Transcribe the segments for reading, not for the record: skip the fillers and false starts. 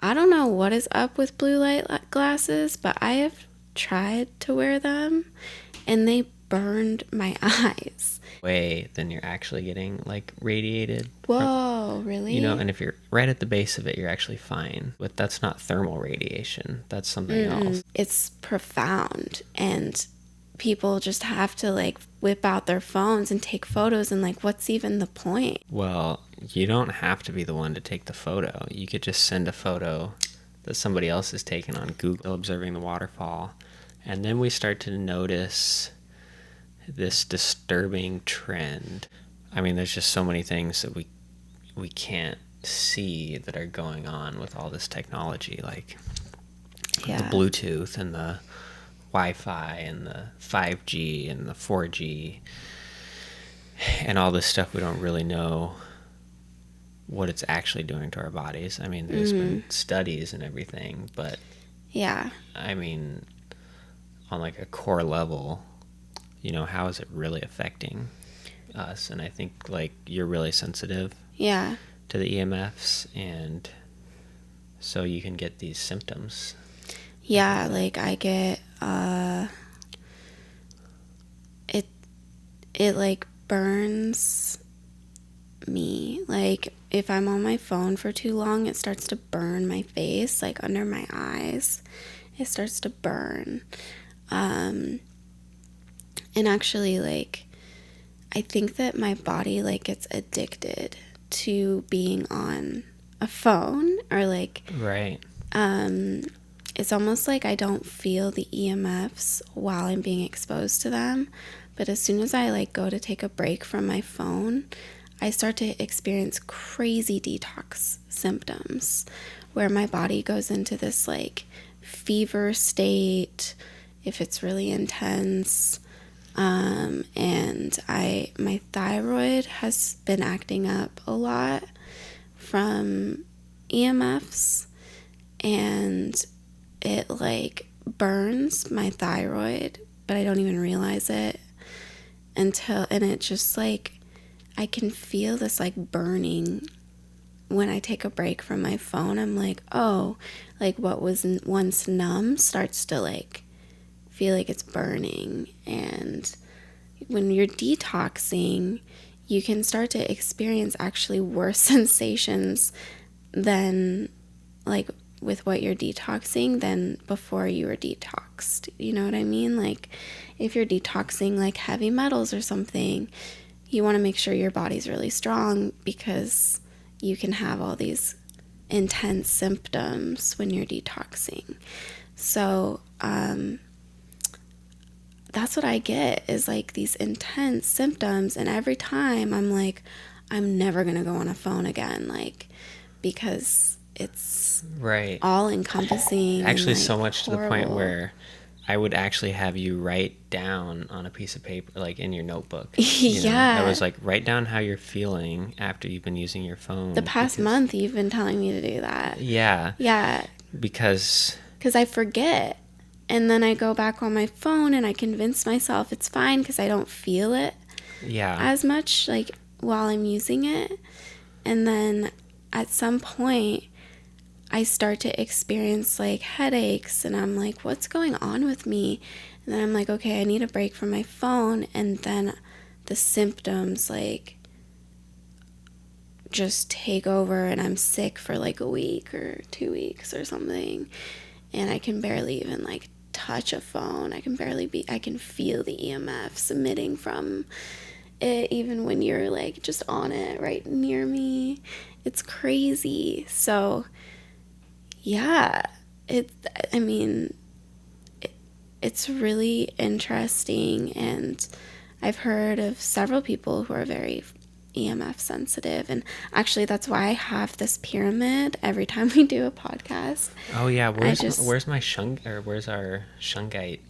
I don't know what is up with blue light glasses, but I have tried to wear them and they burned my eyes. Way than you're actually getting like radiated. Whoa, really? You know, and if you're right at the base of it, you're actually fine. But that's not thermal radiation. That's something else. It's profound, and people just have to like whip out their phones and take photos, and like, what's even the point? Well, you don't have to be the one to take the photo. You could just send a photo that somebody else has taken on Google observing the waterfall. And then we start to notice this disturbing trend. I mean, there's just so many things that we can't see that are going on with all this technology, like the Bluetooth and the Wi-Fi and the 5G and the 4G and all this stuff. We don't really know what it's actually doing to our bodies. I mean, there's been studies and everything, but I mean, on like a core level, you know, how is it really affecting us? And I think like you're really sensitive to the EMFs, and so you can get these symptoms. Yeah, like I get it like burns me. Like if I'm on my phone for too long, it starts to burn my face, like under my eyes. It starts to burn. And actually, like, I think that my body, like, gets addicted to being on a phone, or, like... Right. It's almost like I don't feel the EMFs while I'm being exposed to them. But as soon as I, like, go to take a break from my phone, I start to experience crazy detox symptoms where my body goes into this, like, fever state if it's really intense. And my thyroid has been acting up a lot from EMFs, and it like burns my thyroid, but I don't even realize it and it just like, I can feel this like burning when I take a break from my phone. I'm like, oh, like what was once numb starts to like feel like it's burning. And when you're detoxing, you can start to experience actually worse sensations than like with what you're detoxing than before you were detoxed. You know what I mean? Like if you're detoxing like heavy metals or something, you want to make sure your body's really strong, because you can have all these intense symptoms when you're detoxing. So that's what I get, is like these intense symptoms, and every time I'm like, I'm never gonna go on a phone again, like, because it's all encompassing. Actually, and, like, so much horrible. To the point where I would actually have you write down on a piece of paper, like in your notebook. I was like, write down how you're feeling after you've been using your phone. The past month, you've been telling me to do that. Yeah. Because I forget. And then I go back on my phone and I convince myself it's fine because I don't feel it as much like while I'm using it. And then at some point I start to experience like headaches, and I'm like, what's going on with me? And then I'm like, okay, I need a break from my phone. And then the symptoms like just take over, and I'm sick for like a week or 2 weeks or something. And I can barely even like touch a phone. I can feel the EMFs emitting from it, even when you're like just on it right near me. It's crazy. So yeah, it's really interesting, and I've heard of several people who are very EMF sensitive, and actually that's why I have this pyramid every time we do a podcast. Oh yeah, where's our shungite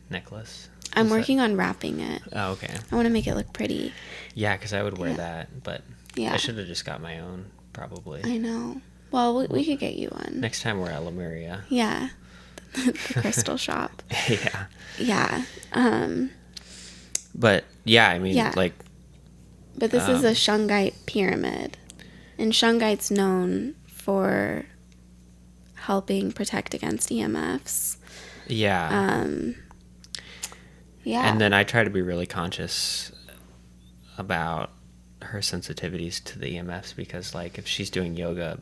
necklace? I'm working on wrapping it. Oh, okay. I want to make it look pretty. Yeah, because I would wear that, but I should have just got my own, probably. I know. Well, we could get you one. Next time we're at Lemuria. Yeah. The crystal shop. Yeah. Yeah. But yeah, I mean, like. But this is a shungite pyramid, and shungite's known for helping protect against EMFs. Yeah. Yeah. And then I try to be really conscious about her sensitivities to the EMFs, because like if she's doing yoga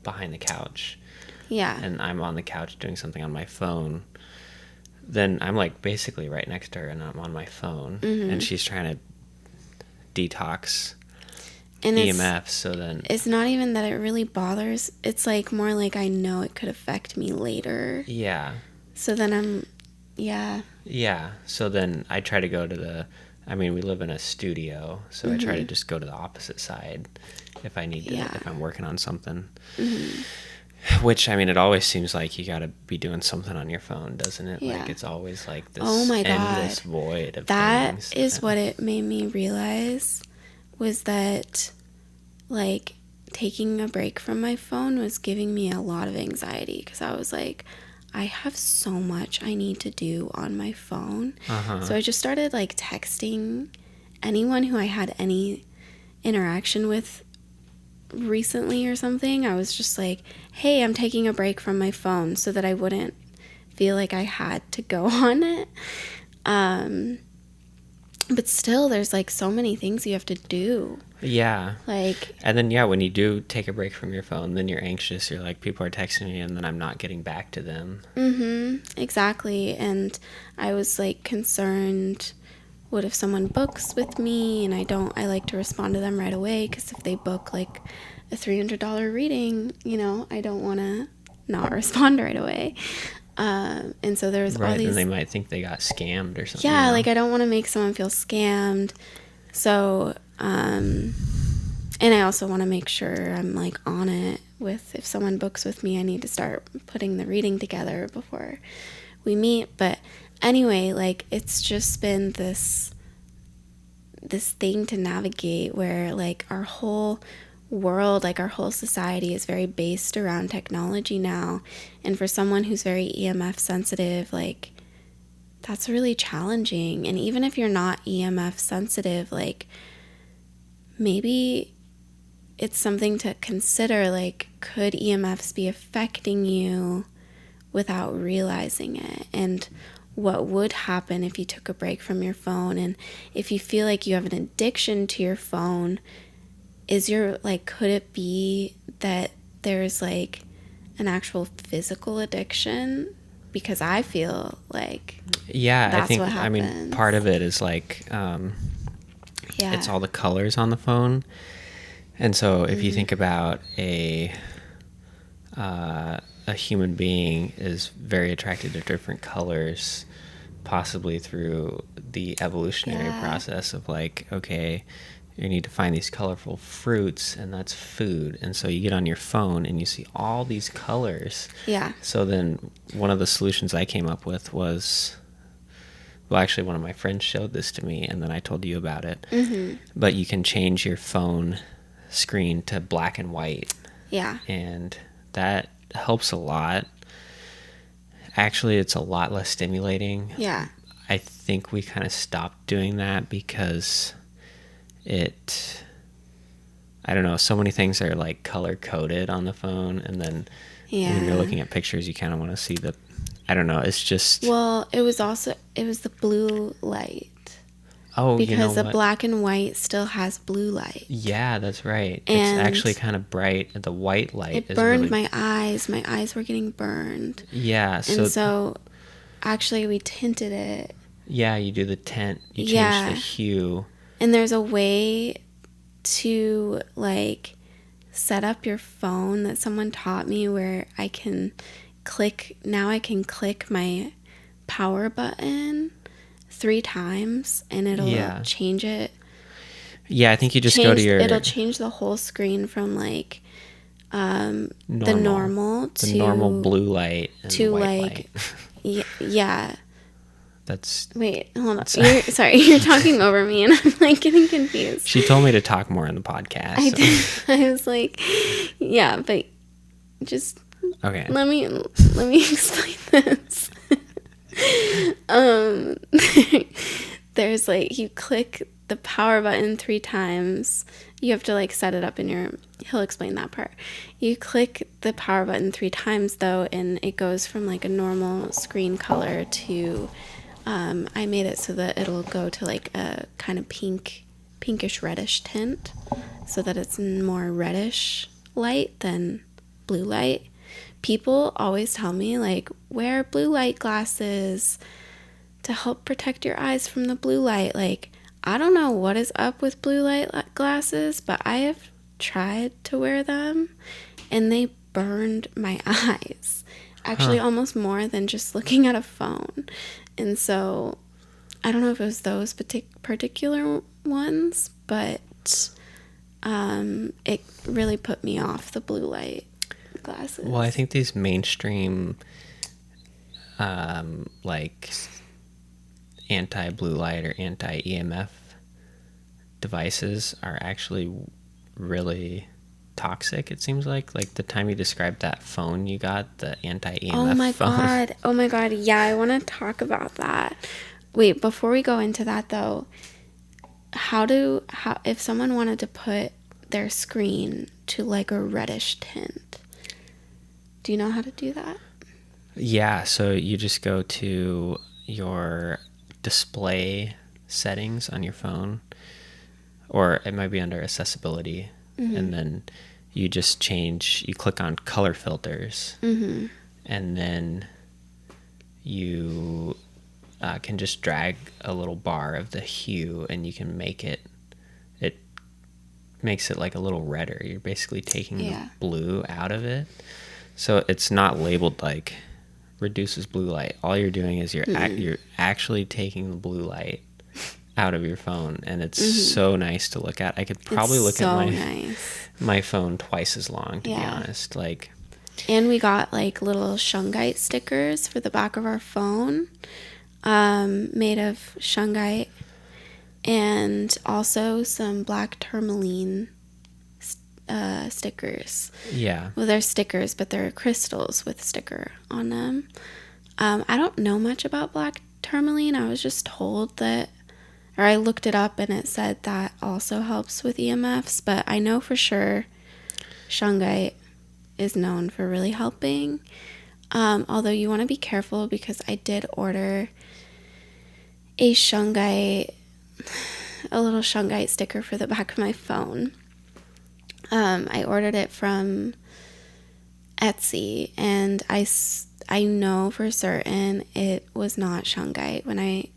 behind the couch and I'm on the couch doing something on my phone, then I'm like basically right next to her and I'm on my phone, and she's trying to detox and EMFs. So then it's not even that it really bothers. It's like more like I know it could affect me later. Yeah. So then Yeah. So then I try to go to we live in a studio, so I try to just go to the opposite side if I need to, if I'm working on something. Which, it always seems like you got to be doing something on your phone, doesn't it? Yeah. Like, it's always like this endless void of things. That is what it made me realize, was that, like, taking a break from my phone was giving me a lot of anxiety, because I was like, I have so much I need to do on my phone. So I just started, like, texting anyone who I had any interaction with recently or something. I was just like, hey, I'm taking a break from my phone, so that I wouldn't feel like I had to go on it. But still, there's like so many things you have to do. Yeah. Like, and then when you do take a break from your phone, then you're anxious. You're like, people are texting me and then I'm not getting back to them. Exactly. And I was like concerned, what if someone books with me and I like to respond to them right away, because if they book like a $300 reading, I don't want to not respond right away. And so there's all these... and they might think they got scammed or something. Yeah, like I don't want to make someone feel scammed. So, and I also want to make sure I'm like on it with, if someone books with me, I need to start putting the reading together before we meet. But anyway, like it's just been this thing to navigate, where like our whole world, like our whole society is very based around technology now. And for someone who's very EMF sensitive, like that's really challenging. And even if you're not EMF sensitive, like maybe it's something to consider, like could EMFs be affecting you without realizing it? And what would happen if you took a break from your phone? And if you feel like you have an addiction to your phone, could it be that there's like an actual physical addiction? Because I feel like I think what happens. Part of it is like it's all the colors on the phone. And so if you think about a human being is very attracted to different colors, possibly through the evolutionary process of like, okay, you need to find these colorful fruits, and that's food. And so you get on your phone and you see all these colors. Yeah. So then one of the solutions I came up with was, well, actually one of my friends showed this to me, and then I told you about it. But you can change your phone screen to black and white. Yeah. And that helps a lot. Actually, it's a lot less stimulating. Yeah. I think we kind of stopped doing that because I don't know, so many things are like color coded on the phone, and then when you're looking at pictures, you kind of want to see I don't know, it's just... Well, it was the blue light. Oh, because the black and white still has blue light. Yeah, that's right. And it's actually kind of bright. The white light is burned my eyes. My eyes were getting burned. Yeah. And so actually we tinted it. Yeah, you do the tint. You change the hue. And there's a way to like set up your phone that someone taught me, where I can click my power button 3 times and it'll change it. Yeah, I think you just go to your... It'll change the whole screen from like the normal blue light to white light. Yeah. That's... Wait, hold on. Sorry, you're talking over me and I'm like getting confused. She told me to talk more in the podcast. I did. I was like, yeah, but just... Okay. Let me explain this. There's like, you click the power button 3 times, You have to like set it up in your, he'll explain that part. You click the power button 3 times though, and it goes from like a normal screen color to, I made it so that it'll go to like a kind of pinkish reddish tint, so that it's more reddish light than blue light. People always tell me like, wear blue light glasses to help protect your eyes from the blue light. Like, I don't know what is up with blue light glasses, but I have tried to wear them and they burned my eyes. Actually, almost more than just looking at a phone. And so I don't know if it was those particular ones, but it really put me off the blue light glasses. Well, I think these mainstream like anti-blue light or anti-EMF devices are actually really toxic, it seems like the time you described that phone you got, the anti-EMF phone. Oh my god, yeah, I want to talk about that. Wait, before we go into that though, how if someone wanted to put their screen to like a reddish tint, do you know how to do that? Yeah, so you just go to your display settings on your phone, or it might be under accessibility, and then you just you click on color filters, and then you can just drag a little bar of the hue, and you can make it makes it like a little redder. You're basically taking the blue out of it, so it's not labeled like reduces blue light. All you're doing is you're actually taking the blue light out of your phone, and it's so nice to look at. I could probably look at my phone twice as long, to be honest. Like, and we got like little shungite stickers for the back of our phone, made of shungite, and also some black tourmaline stickers. Yeah. Well, they're stickers, but they're crystals with sticker on them. I don't know much about black tourmaline. I was just told that, or I looked it up and it said that also helps with EMFs, but I know for sure shungite is known for really helping. Although you want to be careful, because I did order a little shungite sticker for the back of my phone. I ordered it from Etsy, and I know for certain it was not shungite. When I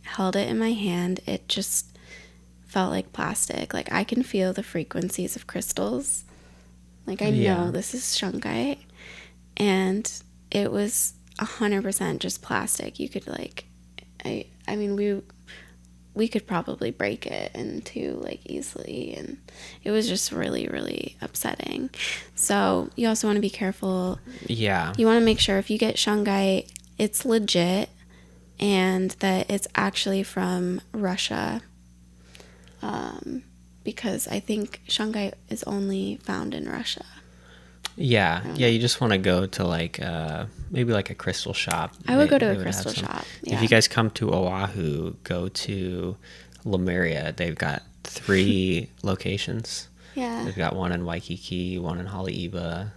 held it in my hand, it just felt like plastic. Like, I can feel the frequencies of crystals. Like, I know this is shungite, and it was 100% just plastic. You could like, I mean, we could probably break it into like easily, and it was just really, really upsetting. So you also want to be careful. Yeah. You want to make sure if you get shungite, it's legit and that it's actually from Russia. Because I think shungite is only found in Russia. Yeah. Yeah, you just want to go to like maybe like a crystal shop. I would go to a crystal shop. Yeah. If you guys come to Oahu, go to Lemuria. They've got 3 locations. Yeah. They've got one in Waikiki, one in Haleiwa.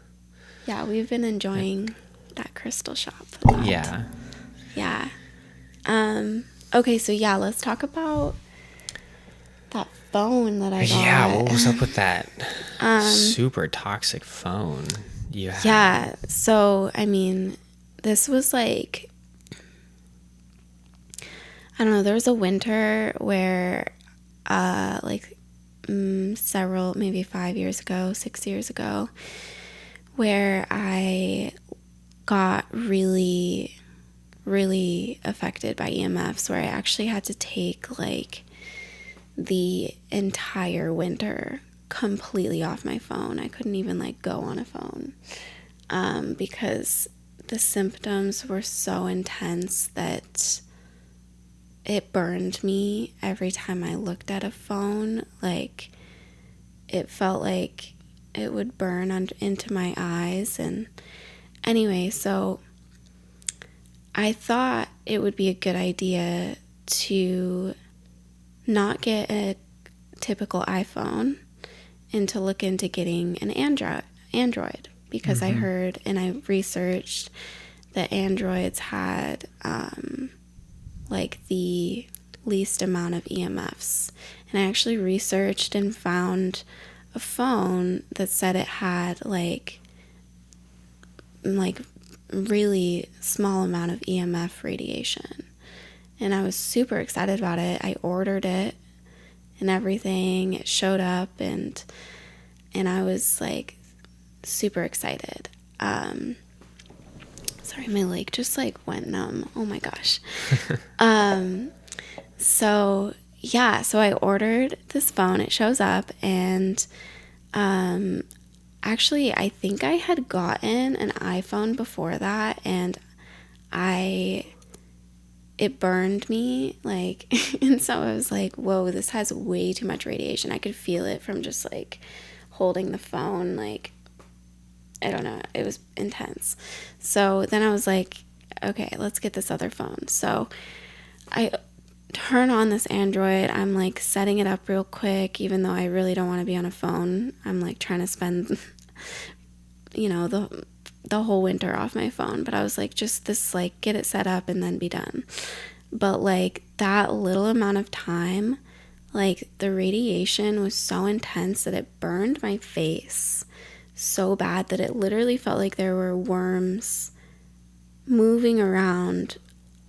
Yeah, we've been enjoying that crystal shop a lot. Yeah. Yeah. Okay, so yeah, let's talk about that phone that I got. Yeah, what was up with that super toxic phone you had? Yeah, so, I mean, this was like, I don't know, there was a winter where, several, maybe 5 years ago, 6 years ago, where I got really, really affected by EMFs, where I actually had to take, like, the entire winter completely off my phone. I couldn't even like go on a phone because the symptoms were so intense that it burned me every time I looked at a phone. Like, it felt like it would burn into my eyes. And anyway, so I thought it would be a good idea to not get a typical iPhone and to look into getting an Android because I heard and I researched that Androids had like the least amount of EMFs. And I actually researched and found a phone that said it had like really small amount of EMF radiation. And I was super excited about it. I ordered it and everything. It showed up and I was like super excited. Sorry, my leg just like went numb. Oh my gosh. So I ordered this phone. It shows up and actually I think I had gotten an iPhone before that and it burned me like and so I was like, whoa, this has way too much radiation. I could feel it from just like holding the phone. Like, I don't know, it was intense. So then I was like, okay, let's get this other phone. So I turn on this Android. I'm like setting it up real quick, even though I really don't want to be on a phone. I'm like trying to spend, the whole winter off my phone. But I was like, just this, like, get it set up and then be done. But like that little amount of time, like the radiation was so intense that it burned my face so bad that it literally felt like there were worms moving around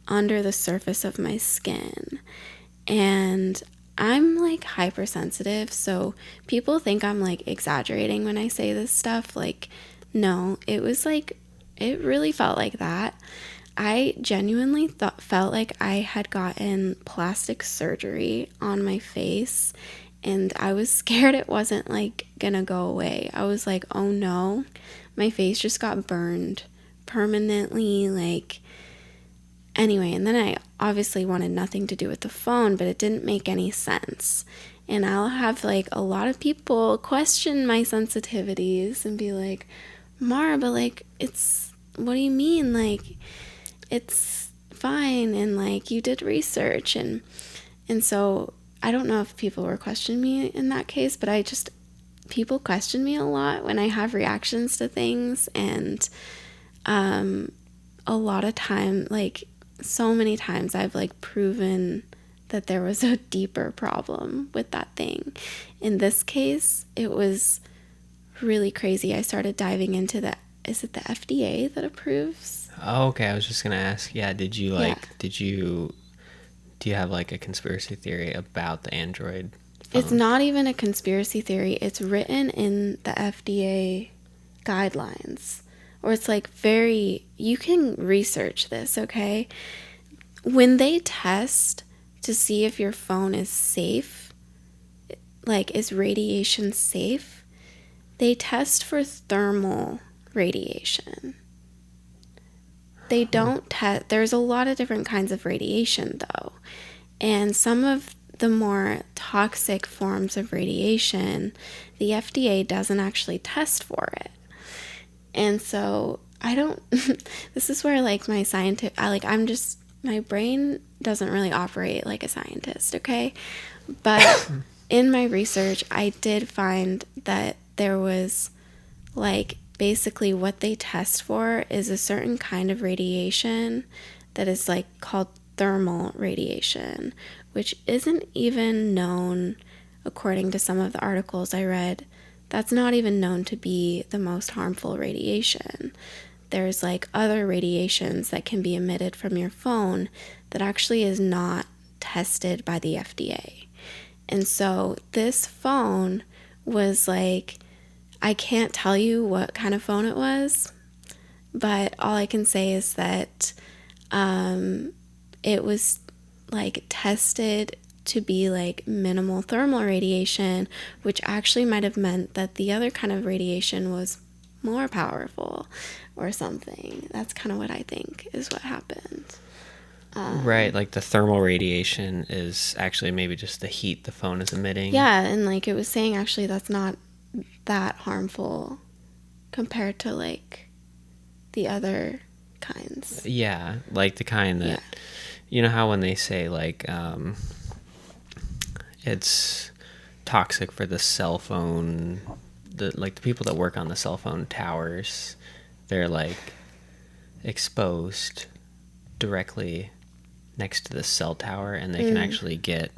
under the surface of my skin. And I'm like hypersensitive, so people think I'm like exaggerating when I say this stuff. Like, no, it was like, it really felt like that. I genuinely felt like I had gotten plastic surgery on my face, and I was scared it wasn't like gonna go away. I was like, oh no, my face just got burned permanently. Like, anyway, and then I obviously wanted nothing to do with the phone, but it didn't make any sense. And I'll have like a lot of people question my sensitivities and be like, Mar, but like, what do you mean? Like, it's fine. And like, you did research. And so I don't know if people were questioning me in that case, but people question me a lot when I have reactions to things. And a lot of time, like so many times I've like proven that there was a deeper problem with that thing. In this case, it was really crazy. I started diving into is it the FDA that approves? Oh, okay. I was just going to ask, do you have like a conspiracy theory about the Android phone? It's not even a conspiracy theory. It's written in the FDA guidelines. Or it's like you can research this, okay? When they test to see if your phone is safe, like is radiation safe, they test for thermal radiation. They don't test, there's a lot of different kinds of radiation though. And some of the more toxic forms of radiation, the FDA doesn't actually test for it. And so this is where like my my brain doesn't really operate like a scientist, okay? But in my research, I did find that there was like basically what they test for is a certain kind of radiation that is like called thermal radiation, which isn't even known, according to some of the articles I read, that's not even known to be the most harmful radiation. There's like other radiations that can be emitted from your phone that actually is not tested by the FDA. And so this phone was like, I can't tell you what kind of phone it was, but all I can say is that it was like tested to be like minimal thermal radiation, which actually might have meant that the other kind of radiation was more powerful or something. That's kind of what I think is what happened. Right, like the thermal radiation is actually maybe just the heat the phone is emitting. Yeah, and like it was saying actually that's not that harmful compared to like the other kinds. Yeah, like the kind that, you know how when they say like it's toxic for the cell phone, the people that work on the cell phone towers. They're like exposed directly next to the cell tower, and they can actually get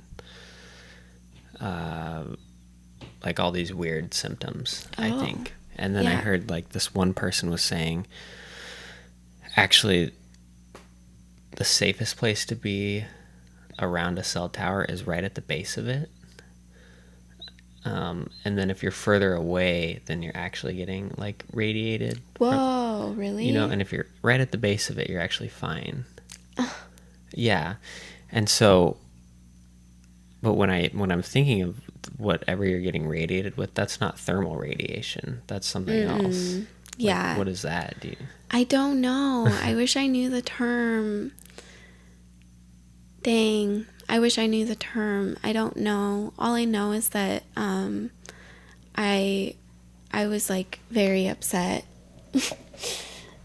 like all these weird symptoms, I think. And then I heard like this one person was saying, actually, the safest place to be around a cell tower is right at the base of it. And then if you're further away, then you're actually getting like radiated. Whoa, really? You know, and if you're right at the base of it, you're actually fine. Yeah. And so, but when I'm thinking of whatever you're getting radiated with, that's not thermal radiation. That's something else. Yeah. Like, what is that? I don't know. I wish I knew the term. Dang. I wish I knew the term. I don't know. All I know is that I was like very upset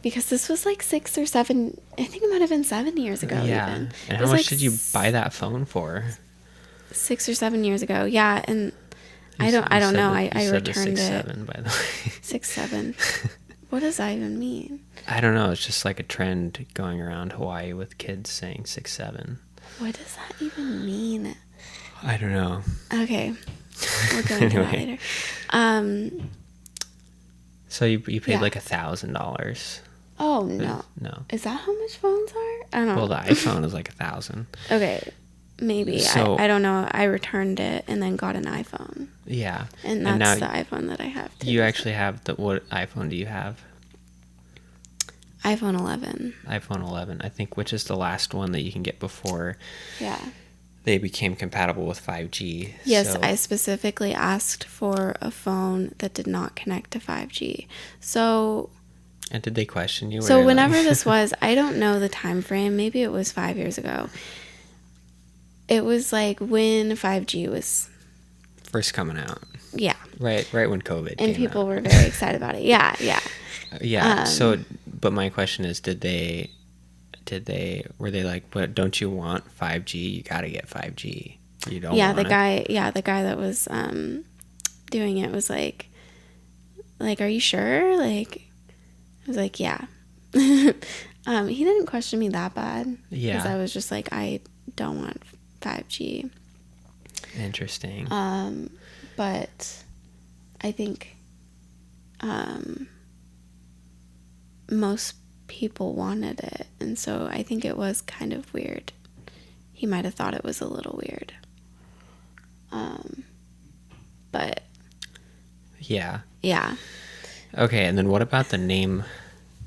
because this was like 6 or 7. I think it might have been 7 years ago. Yeah. Even. And how much did you buy that phone for? 6 or 7 years ago. Yeah, and I don't know. I returned it. 6'7", by the way. 6'7". What does that even mean? I don't know. It's just like a trend going around Hawaii with kids saying 6'7". What does that even mean? I don't know. Okay. We'll go into that later. So you paid like $1,000. Oh, no. No. Is that how much phones are? I don't know. Well, the iPhone is like $1,000. Okay. Maybe. So, I don't know. I returned it and then got an iPhone. Yeah. And that's the iPhone that I have too. You actually have what iPhone do you have? iPhone 11. iPhone 11, I think, which is the last one that you can get before they became compatible with 5G. Yes, so I specifically asked for a phone that did not connect to 5G. So... And did they question you? So whenever this was, I don't know the time frame. Maybe it was 5 years ago. It was like when 5G was... first coming out. Yeah. Right when COVID came and people out. Were very excited about it. Yeah. Yeah. So, but my question is, were they like, but don't you want 5G? You got to get 5G. You don't want the guy that was doing it was like, are you sure? Like, I was like, yeah. He didn't question me that bad. Yeah. Because I was just like, I don't want 5G. Interesting. But I think most people wanted it, and so I think it was kind of weird. He might have thought it was a little weird. But yeah. Yeah. Okay, and then what about the name?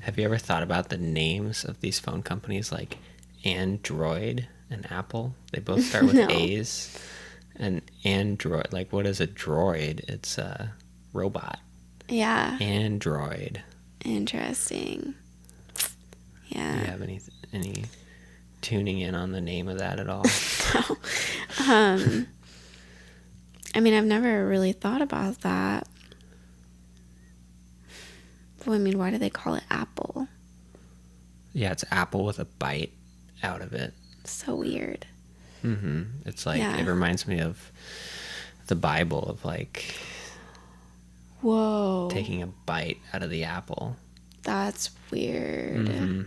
Have you ever thought about the names of these phone companies like Android and Apple? They both start with A's. And Android, like, what is a droid? It's a robot. Yeah. Android. Interesting. Yeah. Do you have any tuning in on the name of that at all? No. I mean, I've never really thought about that. Well, I mean, why do they call it Apple? Yeah, it's Apple with a bite out of it. So weird. Mm-hmm. It's like, it reminds me of the Bible, of like... Whoa. Taking a bite out of the apple. That's weird. Mm-hmm.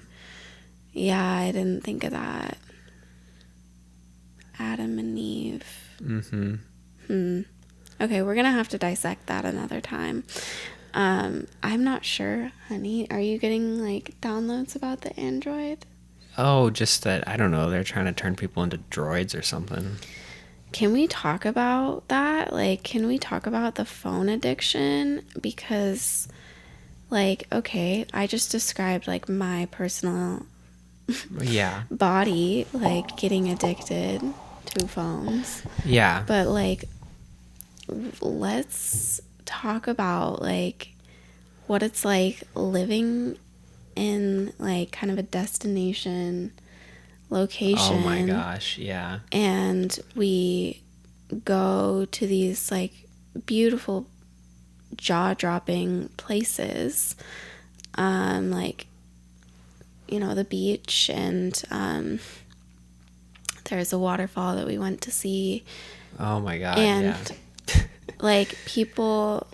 Yeah, I didn't think of that. Adam and Eve. Mm-hmm. Okay, we're going to have to dissect that another time. I'm not sure, honey. Are you getting, like, downloads about the Android? Oh, just that, I don't know, they're trying to turn people into droids or something. Can we talk about that? Like, can we talk about the phone addiction? Because, like, okay, I just described, like, my personal body, like, getting addicted to phones. Yeah. But, like, let's talk about, like, what it's like living in, like, kind of a destination location. Oh my gosh, yeah. And we go to these, like, beautiful, jaw-dropping places, like, you know, the beach, and there's a waterfall that we went to see. Oh my god, and yeah. like people,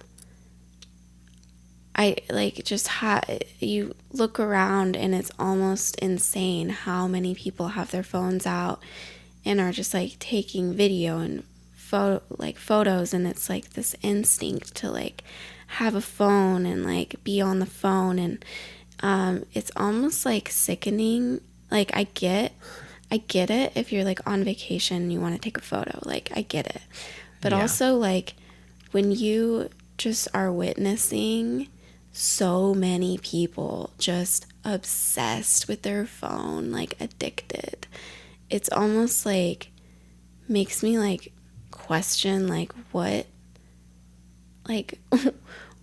I like just you look around and it's almost insane how many people have their phones out and are just like taking video and photos, and it's like this instinct to like have a phone and like be on the phone, and it's almost like sickening. Like I get it if you're like on vacation and you want to take a photo, like I get it, but Yeah. also like when you just are witnessing so many people just obsessed with their phone, like addicted, it's almost like makes me like question like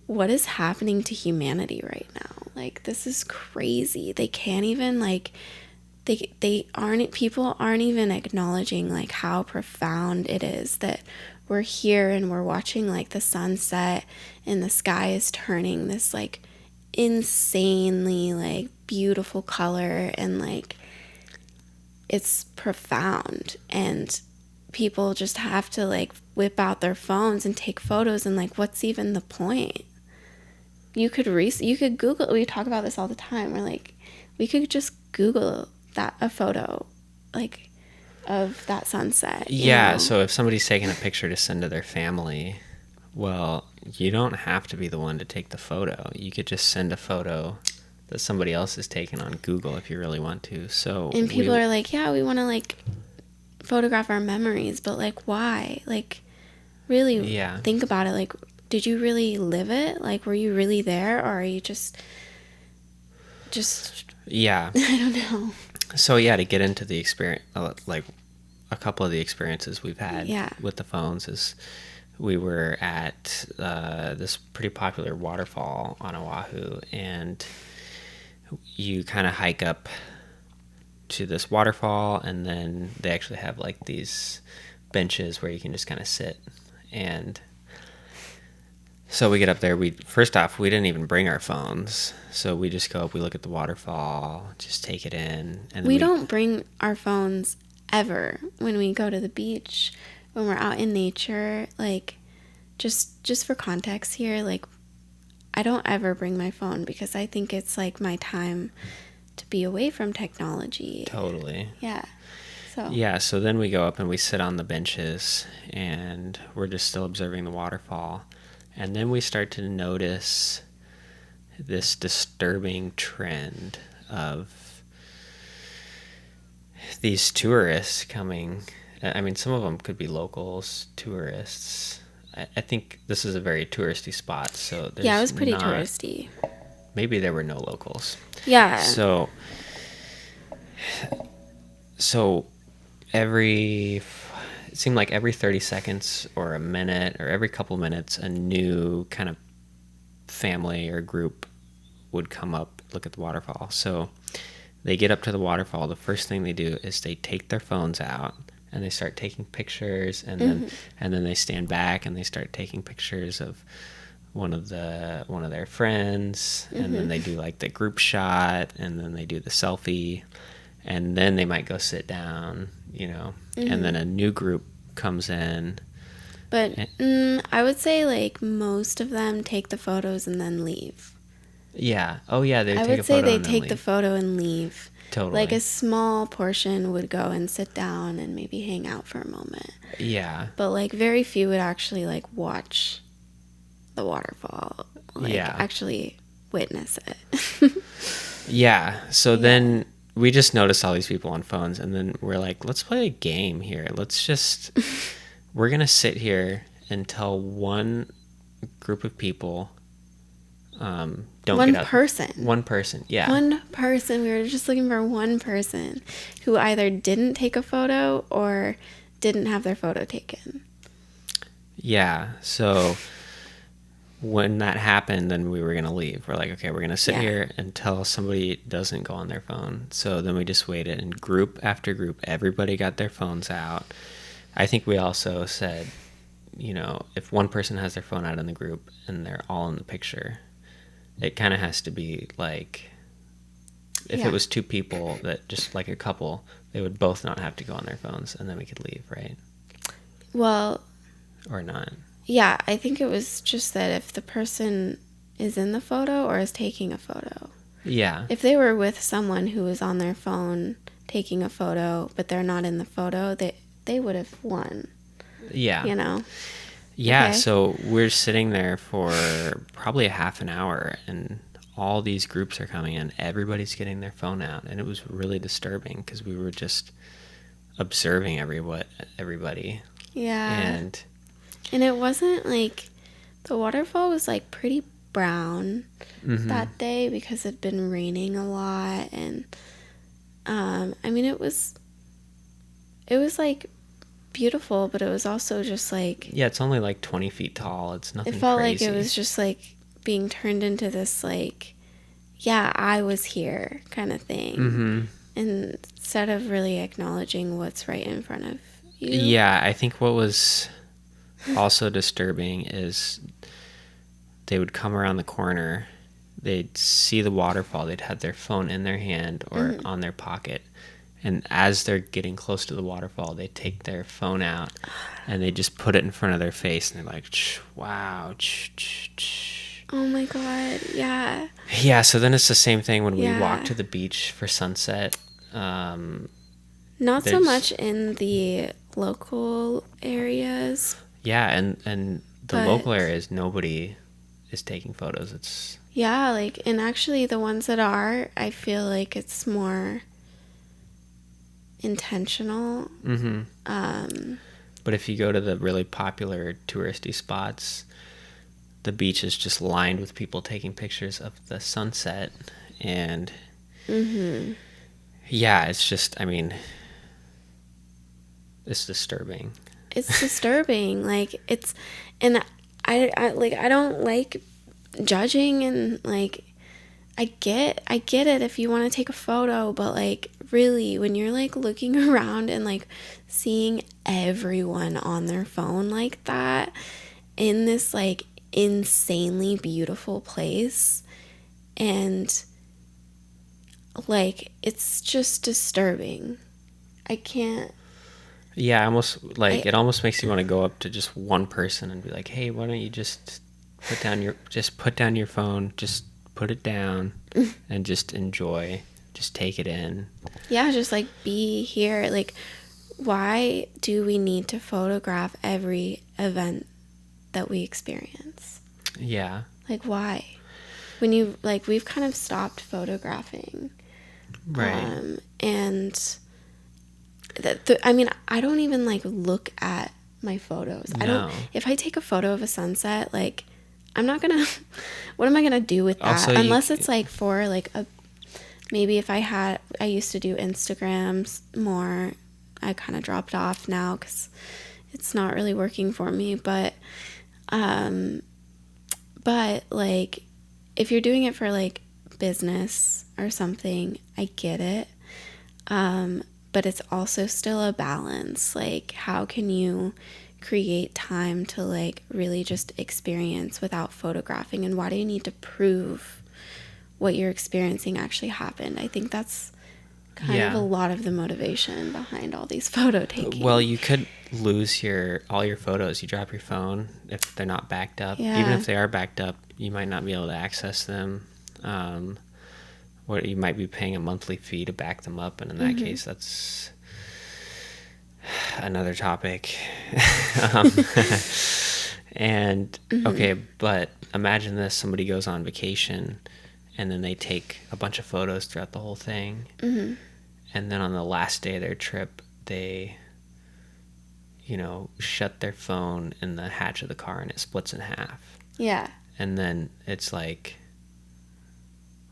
what is happening to humanity right now. Like this is crazy. They can't even like they aren't people aren't even acknowledging like how profound it is that we're here and we're watching like the sunset and the sky is turning this like insanely like beautiful color, and like it's profound, and people just have to like whip out their phones and take photos, and like what's even the point? You could Google, we talk about this all the time, we're like we could just Google that a photo like of that sunset. Yeah, so if somebody's taking a picture to send to their family, well, you don't have to be the one to take the photo. You could just send a photo that somebody else has taken on Google if you really want to. So and people are like, yeah, we want to like photograph our memories, but like why? Like really think about it. Like, did you really live it? Like, were you really there, or are you just yeah. I don't know. So yeah, to get into the experience, like a couple of the experiences we've had with the phones is we were at this pretty popular waterfall on Oahu, and you kind of hike up to this waterfall, and then they actually have like these benches where you can just kind of sit. And so we get up there. First off, we didn't even bring our phones, so we just go up, we look at the waterfall, just take it in, and we don't bring our phones ever when we go to the beach, when we're out in nature. Like just for context here, like I don't ever bring my phone because I think it's like my time to be away from technology. Totally. Yeah. So then we go up and we sit on the benches, and we're just still observing the waterfall. And then we start to notice this disturbing trend of these tourists coming. I mean, some of them could be locals, tourists. I think this is a very touristy spot. So it was pretty touristy. Maybe there were no locals. Yeah. So it seemed like every 30 seconds or a minute or every couple minutes, a new kind of family or group would come up, look at the waterfall. So they get up to the waterfall. The first thing they do is they take their phones out and they start taking pictures, and then they stand back and they start taking pictures of one of their friends, and then they do like the group shot, and then they do the selfie, and then they might go sit down, and then a new group comes in. But I would say like most of them take the photos and then leave. Yeah. Oh yeah, I would say they take the photo and leave. Totally. Like a small portion would go and sit down and maybe hang out for a moment. Yeah. But like very few would actually like watch the waterfall. Like actually witness it. Yeah. So then we just noticed all these people on phones, and then we're like, let's play a game here. We're going to sit here until one group of people don't get up. One person, yeah. One person. We were just looking for one person who either didn't take a photo or didn't have their photo taken. Yeah, so when that happened, then we were going to leave. We're like, okay, we're going to sit here until somebody doesn't go on their phone. So then we just waited, and group after group, everybody got their phones out. I think we also said, if one person has their phone out in the group and they're all in the picture, it kind of has to be like, if it was two people that just like a couple, they would both not have to go on their phones, and then we could leave, right? Well, or not. Yeah, I think it was just that if the person is in the photo or is taking a photo. Yeah. If they were with someone who was on their phone taking a photo, but they're not in the photo, they would have won. Yeah. You know? Yeah, Okay. so we're sitting there for probably a half an hour, and all these groups are coming in. Everybody's getting their phone out, and it was really disturbing because we were just observing everybody. Yeah. And And it wasn't like the waterfall was like pretty brown that day because it'd been raining a lot, and I mean it was like beautiful, but it was also just like, yeah, it's only like 20 feet tall. It's nothing it felt crazy. like it was just like being turned into this like, yeah, I was here kind of thing. And instead of really acknowledging what's right in front of you. Yeah, I think what was also disturbing is they would come around the corner, they'd see the waterfall, they'd have their phone in their hand or on their pocket, and as they're getting close to the waterfall, they take their phone out and they just put it in front of their face, and they're like, wow. Oh my God, yeah. Yeah, so then it's the same thing when we Yeah. walk to the beach for sunset. Not so much in the local areas. Yeah, and the But- local areas, nobody is taking photos. It's Yeah, like, and actually the ones that are, I feel like it's more intentional. But if you go to the really popular touristy spots, the beach is just lined with people taking pictures of the sunset, and yeah, it's just, I mean, it's disturbing. It's disturbing. Like, it's, and I don't like judging, and like, I get it if you want to take a photo, but like, really, when you're like looking around and like seeing everyone on their phone like that in this like insanely beautiful place, and like, it's just disturbing. I can't. Yeah, almost like it almost makes you want to go up to just one person and be like, "Hey, why don't you just put down your phone, just put it down and just enjoy, just take it in." Yeah, just like be here. Like, why do we need to photograph every event that we experience? Yeah. Like, why? When you, like, we've kind of stopped photographing. Right. And I mean, I don't even like look at my photos. No. I don't, if I take a photo of a sunset, like, I'm not gonna, what am I gonna do with that? Also, Unless it's like for like maybe if I used to do Instagrams more. I kind of dropped off now because it's not really working for me. But like, if you're doing it for like business or something, I get it. But it's also still a balance. Like, how can you create time to like really just experience without photographing? And why do you need to prove what you're experiencing actually happened? I think that's kind of a lot of the motivation behind all these photo taking. Well, you could lose all your photos. You drop your phone if they're not backed up. Yeah. Even if they are backed up, you might not be able to access them. Or you might be paying a monthly fee to back them up, and in that case, that's another topic. And okay, but imagine this: somebody goes on vacation, and then they take a bunch of photos throughout the whole thing, and then on the last day of their trip, they, shut their phone in the hatch of the car, and it splits in half. Yeah. And then it's like,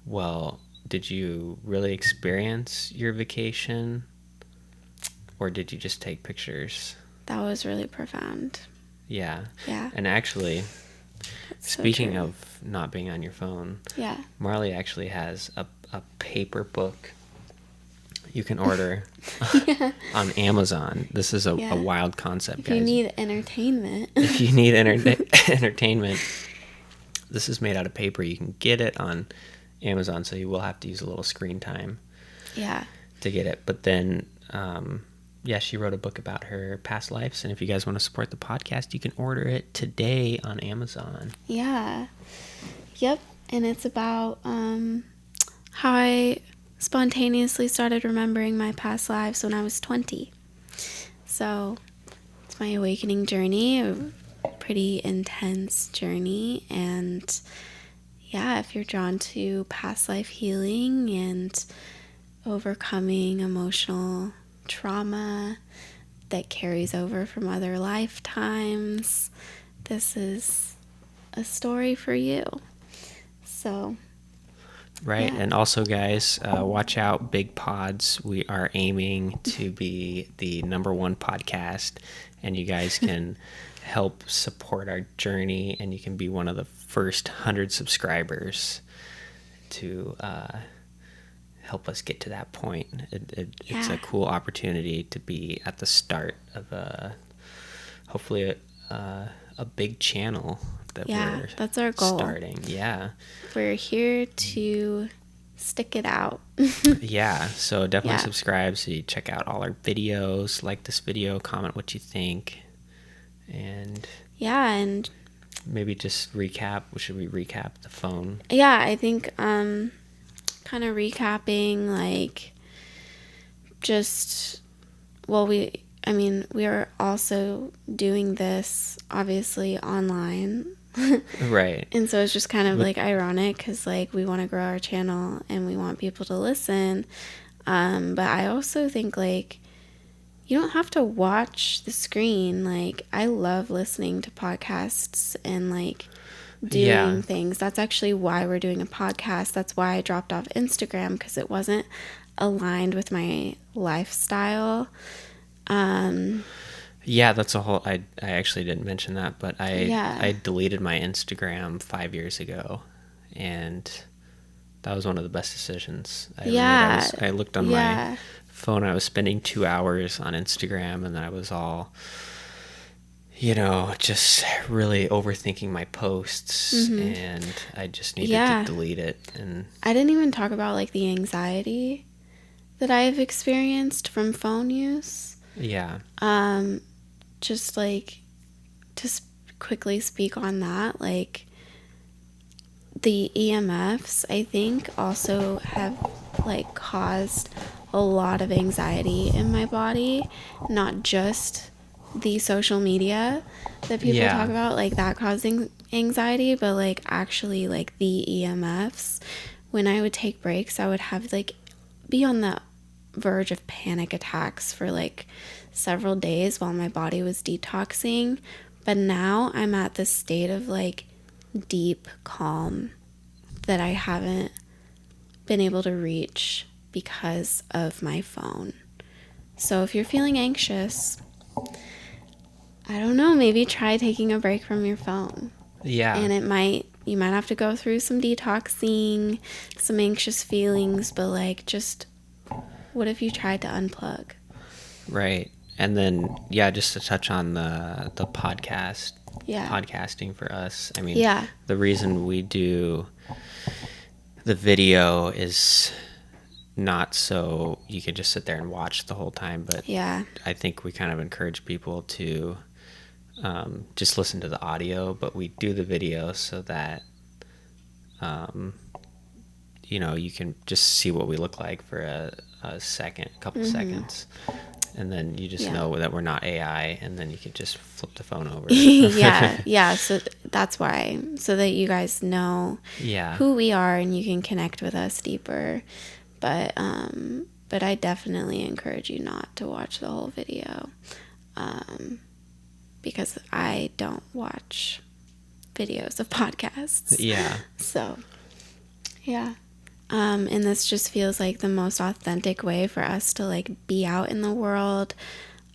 well, did you really experience your vacation, or did you just take pictures? That was really profound. Yeah. Yeah. And actually, That's so speaking true. of not being on your phone, Yeah. Marley actually has a paper book you can order on Amazon. This is a wild concept, If guys. you need entertainment. If you need entertainment, this is made out of paper. You can get it on Amazon, so you will have to use a little screen time Yeah. to get it. But then she wrote a book about her past lives. And if you guys want to support the podcast, you can order it today on Amazon. Yeah. Yep. And it's about how I spontaneously started remembering my past lives when I was 20. So it's my awakening journey, a pretty intense journey. And yeah, if you're drawn to past life healing and overcoming emotional trauma that carries over from other lifetimes, this is a story for you. So Right. yeah. And also, guys, watch out, Big Pods. We are aiming to be the #1 podcast, and you guys can help support our journey, and you can be one of the first 100 subscribers to help us get to that point. It's a cool opportunity to be at the start of hopefully a big channel that we're that's our goal. Starting. Yeah. We're here to stick it out. Yeah, so definitely subscribe so you check out all our videos, like this video, comment what you think, and and maybe just recap. Should we recap the phone? Yeah, I think kind of recapping, like, just, well, we are also doing this obviously online. Right. And so it's just kind of like ironic because like we want to grow our channel and we want people to listen. But I also think like you don't have to watch the screen. Like I love listening to podcasts and like doing things. That's actually why we're doing a podcast. That's why I dropped off Instagram, because it wasn't aligned with my lifestyle. Yeah, that's a whole. I actually didn't mention that, but I deleted my Instagram 5 years ago, and that was one of the best decisions I ever made. I looked on my phone. I was spending 2 hours on Instagram, and I was all, just really overthinking my posts, and I just needed to delete it. And I didn't even talk about like the anxiety that I've experienced from phone use. Yeah. Just like to quickly speak on that, like the EMFs, I think also have like caused a lot of anxiety in my body, not just the social media that people talk about, like that causing anxiety, but like actually like the EMFs. When I would take breaks, I would have like be on the verge of panic attacks for like several days while my body was detoxing. But now I'm at this state of like deep calm that I haven't been able to reach because of my phone. So if you're feeling anxious, I don't know, maybe try taking a break from your phone. Yeah. And you might have to go through some detoxing, some anxious feelings, but like just what if you tried to unplug? Right. And then, just to touch on the podcast, podcasting for us. I mean, the reason we do the video is not so you can just sit there and watch the whole time, but I think we kind of encourage people to just listen to the audio, but we do the video so that you can just see what we look like for a couple seconds, and then you just know that we're not AI, and then you can just flip the phone over. So that's why, so that you guys know who we are and you can connect with us deeper. But I definitely encourage you not to watch the whole video, because I don't watch videos of podcasts. So and this just feels like the most authentic way for us to like be out in the world,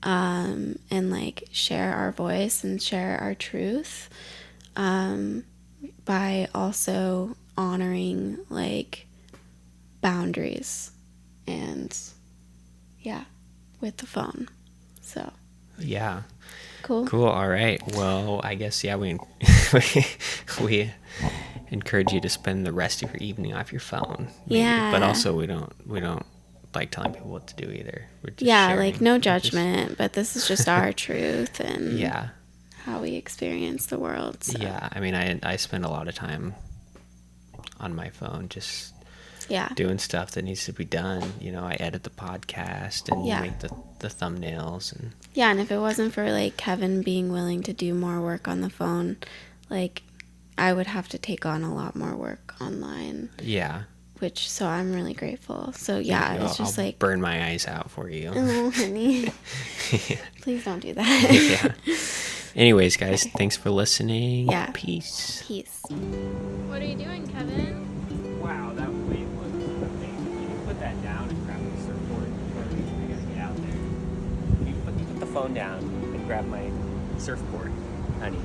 and like share our voice and share our truth, by also honoring like boundaries and with the phone. So cool. All right, well, I guess we encourage you to spend the rest of your evening off your phone, maybe. But also we don't like telling people what to do either. We're just Yeah, sharing. like no judgment, but this is just our truth and Yeah. how we experience the world. So. Yeah, I mean, I spend a lot of time on my phone just doing stuff that needs to be done. You know, I edit the podcast and make the thumbnails. And yeah, and if it wasn't for like Kevin being willing to do more work on the phone, like I would have to take on a lot more work online. Yeah. So I'm really grateful. So yeah, it's just I'll like burn my eyes out for you. Oh, honey. Please don't do that. Yeah. Anyways, guys, thanks for listening. Yeah. Peace. What are you doing, Kevin? Wow, that wave was amazing. You can put that down and grab the surfboard. I gotta get out there. You put the phone down and grab my surfboard, honey.